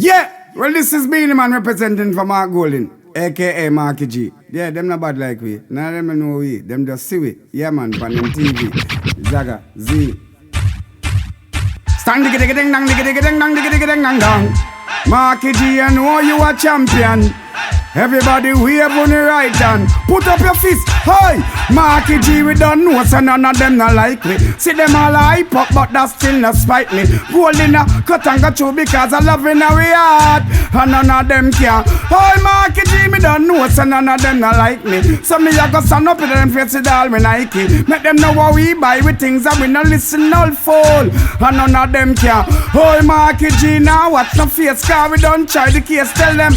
Yeah, well this is Beenie Man representing for Mark Golden, aka Marky G. Yeah, them not bad like we. None of them know we. Them just see we. Yeah man, on them TV. Zaga, Z. Stand digga digga ding dang digga digga ding dang digga digga ding dang dang. Marky G, I know you a champion. Everybody wave on the right hand. Put up your fist, hey! Marky G, we don't know, so none of them not like me. See them all hype up, but that still not spite me. Gold in a cut and got you because I love in a we heart. And none of them care. Hey, Marky G, me don't know, so none of them not like me. So me a go stand up in them face with all me Nike. Make them know what we buy with things that we not listen all fool. And none of them care. Hey, Marky G, now watch no face, cause we don't try the case. Tell them,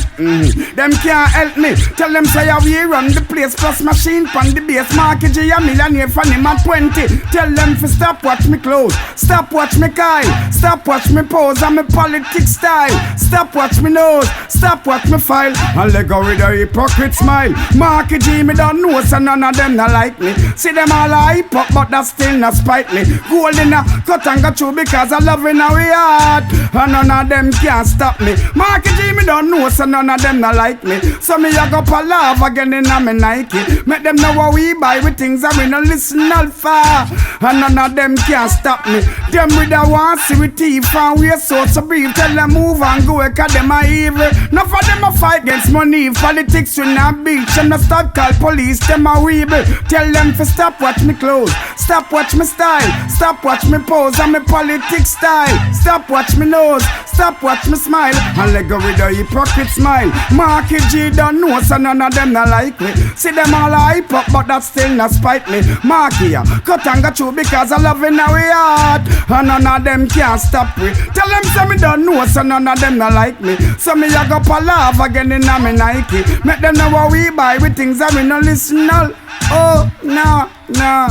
them can't help me. Tell them say how we run the place plus machine pan the base. Marky G a millionaire from him at 20. Tell them to stop watch me clothes, stop watch me Kyle, stop watch me pose and me politics style, stop watch me nose, stop watch me file, and let go with a hypocrite smile. Marky G me don't know, so none of them not like me. See them all hype up, but that still not spite me. Gold in a cut and got you because I love in a we heart, and none of them can stop me. Marky G me don't know, so none of them not like me. So me a go for love again in a me Nike. Make them know what we buy with things that we no listen all far. And none of them can stop me. Them with a want see with teeth and we so brief. Tell them move and go cause them are evil. None of them a fight against money. Politics we not beach. Them no stop call police. Them a weeble. Tell them to stop watch me clothes, stop watch me style, stop watch me pose and me politics style, stop watch me nose, stop watch me smile, and let go with a hypocrite smile. Marky G don't know, so none of them not like me. See them all hype up, but that still not spite me. Marky cut and got you because I love in our heart, and none of them can stop me. Tell them say me don't know, so none of them not like me. So me a go for love again in a me Nike. Make them know what we buy with things that we no listen all. Oh, no, no.